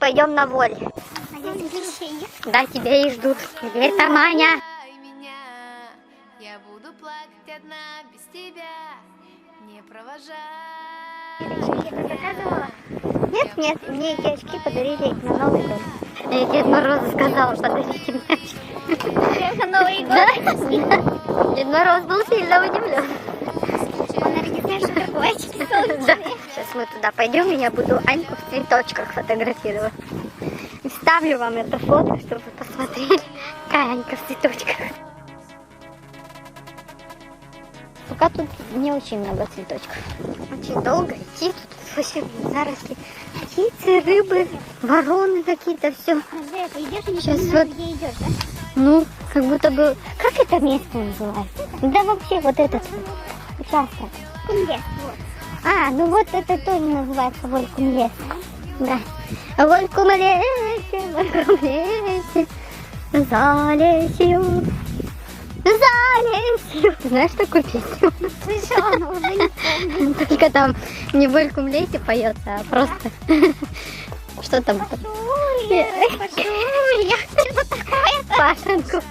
пойдем на воль. Да, тебя и ждут. Где это Маня? Я буду плакать одна без тебя. Не провожай. Нет, нет, мне эти очки подарили на Новый год. Я Дед Морозу сказала, подарите мне очки. На Новый год? Да. Дед Мороз был сильно удивлен. Он не знает, что такое очки солнечные. Сейчас мы туда пойдем, и я буду Аньку в цветочках фотографировать. И вставлю вам эту фото, чтобы вы посмотрели, какая Анька в цветочках. Пока тут не очень много цветочков. Очень долго идти, тут вообще заросли. Птицы, рыбы, вороны какие-то, все. Сейчас вот, где идешь, да? ну, как будто бы, как это место называется? Да вообще вот этот участок. Кумлес, вот. А, ну вот это тоже называется Волькум-лес. Да. Волькум-лесе, Волькум-лесе, за лесью. Залезь! Знаешь такую песню? Слышала, но уже не помню. Только там не в Волькум лесе поется, а просто... Что там? Пашуля, что такое? Пашенку.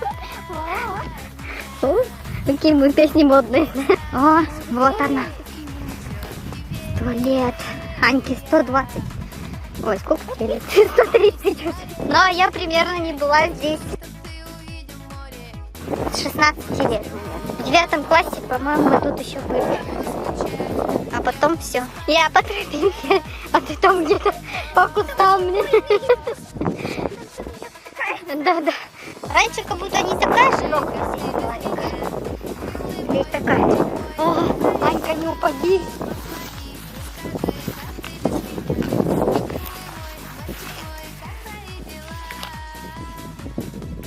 Какие мы песни модные. О, вот она. 100 лет. Аньке 120. Ой, сколько тебе лет? 130 уже. Но я примерно не была здесь с 16 лет. В 9 классе, по-моему, мы тут еще были. А потом все. Я по тропинке, а ты там где-то по кустам. Да-да. Раньше как будто не такая широкая была река. Здесь такая. О, Анька, не упади.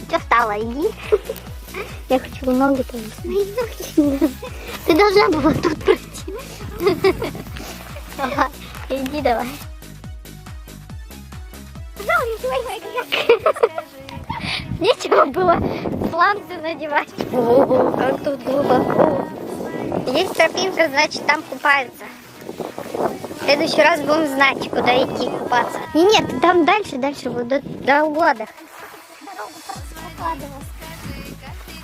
Что стало, иди. Я хочу ноги повесить. Ты должна была тут пройти. Давай, иди давай. Нечего было сланцы надевать. О, как тут глубоко. Есть тропинка, значит там купаются. В следующий раз будем знать, куда идти купаться. И нет, там дальше вот до углада.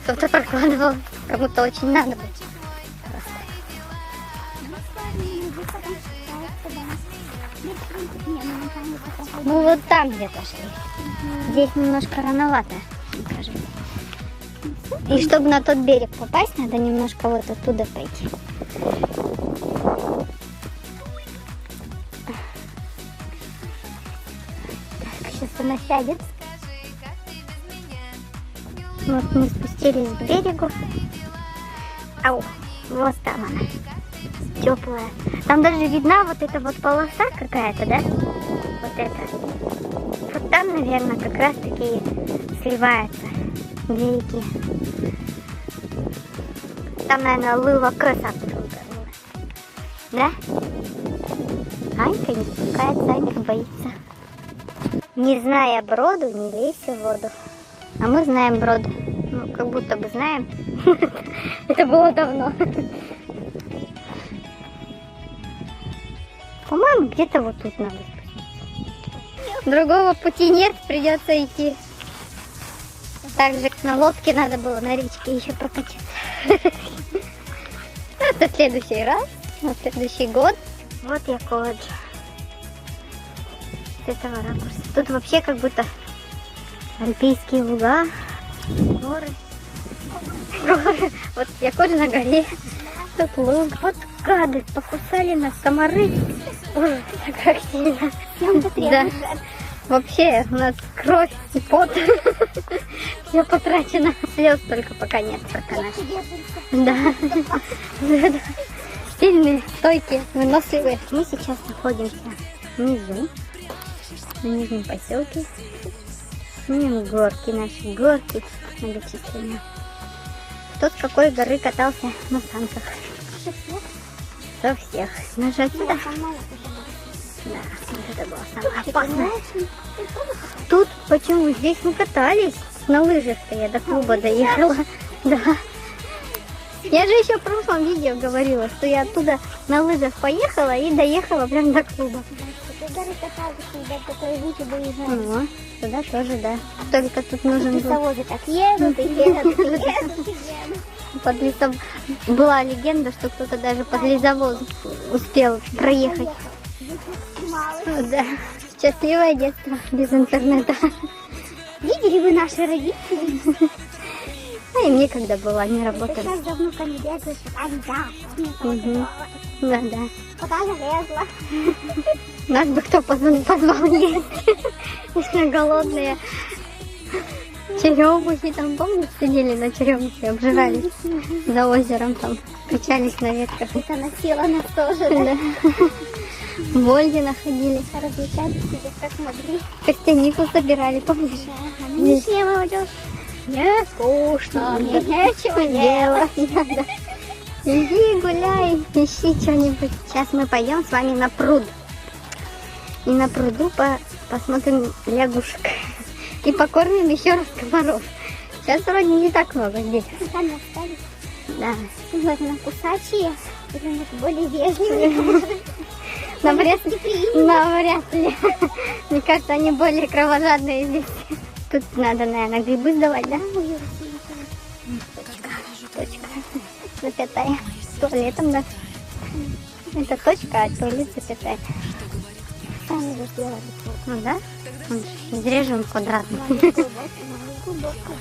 Кто-то прокладывал, кому-то очень надо было. Ну вот там где-то шли. Здесь немножко рановато, скажем. И чтобы на тот берег попасть, надо немножко вот оттуда пойти. Так, сейчас она сядет. Вот мы спустились к берегу. Ау, вот там она, теплая. Там даже видна вот эта вот полоса какая-то, да? Вот это. Вот там, наверное, как раз таки сливаются две реки. Там, наверное, лыла краса оттуда. Да? Анька не спускается, Анька боится. Не зная броду, не лейся в воду. А мы знаем брод. Ну, как будто бы знаем. Это было давно. По-моему, где-то вот тут надо спуститься. Другого пути нет, придется идти. Также на лодке надо было на речке еще прокатиться. Это в следующий раз, на следующий год. Вот я колледж. С этого ракурса. Тут вообще как будто альпийские луга, горы. Вот я кожа на горе. Тут луг. Вот гады покусали нас, комары. Ой, как сильно. Да. Вообще у нас кровь и пот. Все потрачено. Слез только пока нет, только наши. Да. Сильные, стойкие, выносливые. Мы сейчас находимся внизу, на нижнем поселке. Горки наши, горки многочисленные. Кто с какой горы катался на санках? Со всех. Нажать сюда. Да, вот это было самое опасное. Тут почему? Здесь мы катались. На лыжах-то я до клуба доехала. Да. Я же еще в прошлом видео говорила, что я оттуда на лыжах поехала и доехала прям до клуба. старый катался, когда такой лучше выезжает. Ну, туда тоже, да. Только тут нужен был... Лесовозы так едут, и едут, и едут, и едут. Под лесом была легенда, что кто-то даже под лесовоз успел проехать. Мало. Да. Счастливое детство без интернета. Видели вы наши родители? А и мне когда было, они Ты работали. сейчас за внуками бегаешь, они да. Мгм. Да, да. Куда залезла? Нас бы кто позвал есть. Мы голодные. Черемухи там, помнишь, сидели на черемухе, обжирались за озером там, качались на ветках. Это носила нас тоже, да? В Вольге находили. Развлекать себе как могли. Костянику собирали, помнишь? А нынешняя молодежь. Мне скучно, мне нечего делать. Да. Иди гуляй, ищи что-нибудь. Сейчас мы пойдем с вами на пруд. И на пруду посмотрим лягушек. И покормим еще раз комаров. Сейчас вроде не так много здесь. Сами остались. Да. Желательно кусачие, или может более вежливые. Навряд ли. Мне кажется, они более кровожадные здесь. Тут надо, наверное, грибы сдавать, да? Точка. Запятая. Туалетом, да? Это точка, а туалет запятая. Сами же сделали. Ну да? Изрежем квадратно. Глубоко.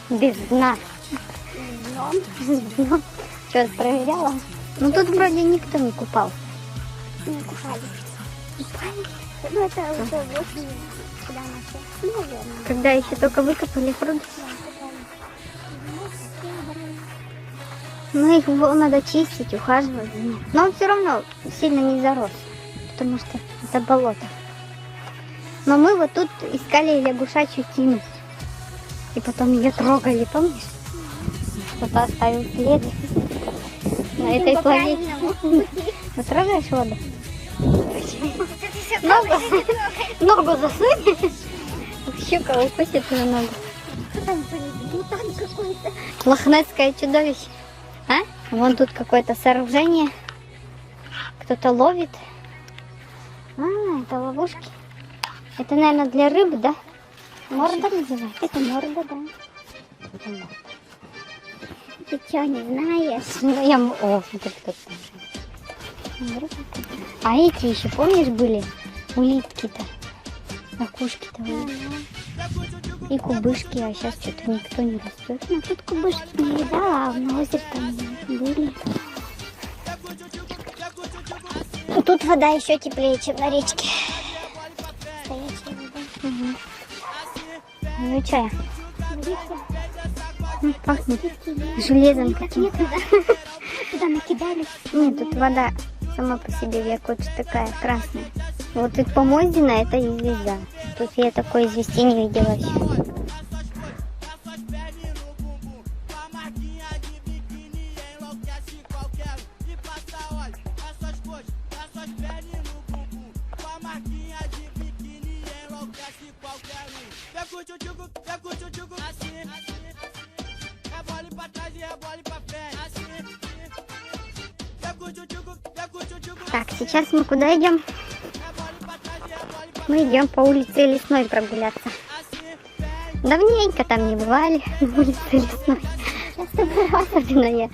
Без дна. Днем Что, проверяла? Ну тут вроде никто не купал. не купали. Ну это уже осенью, когда начали. Наверное. Когда еще только выкопали пруд. Ну их надо чистить, ухаживать. Но он все равно сильно не зарос. Потому что это болото. Но мы вот тут искали лягушачью тину. И потом ее трогали, помнишь? Кто-то оставил след на этой планете. Вы трогаешь воду? Ногу засунь. Щука укусит твою ногу. Там мутант какой-то. Лохнесское чудовище. А? Вон тут какое-то сооружение. Кто-то ловит. А, это ловушки. Это, наверное, для рыб, да? Морда называется? Это морда, да. Ты что, не знаешь? Ну, я... О, смотри, кто там. А эти еще, помнишь, были? Улитки-то. Ракушки-то были. И кубышки, а сейчас что-то никто не растет. Ну, тут кубышки не видала, а на озере там были. Ну, тут вода еще теплее, чем на речке. Стоячая вода. Угу. Ну и чая. Пахнет железом каким-то. Туда накидали. Нет, тут вода сама по себе якутская такая красная. Вот и Помоздина это и звезда. Тут я такой звезды не видела еще. Так, сейчас мы куда идем? Мы идем по улице Лесной прогуляться. Давненько там не бывали на улице Лесной. Особенно я.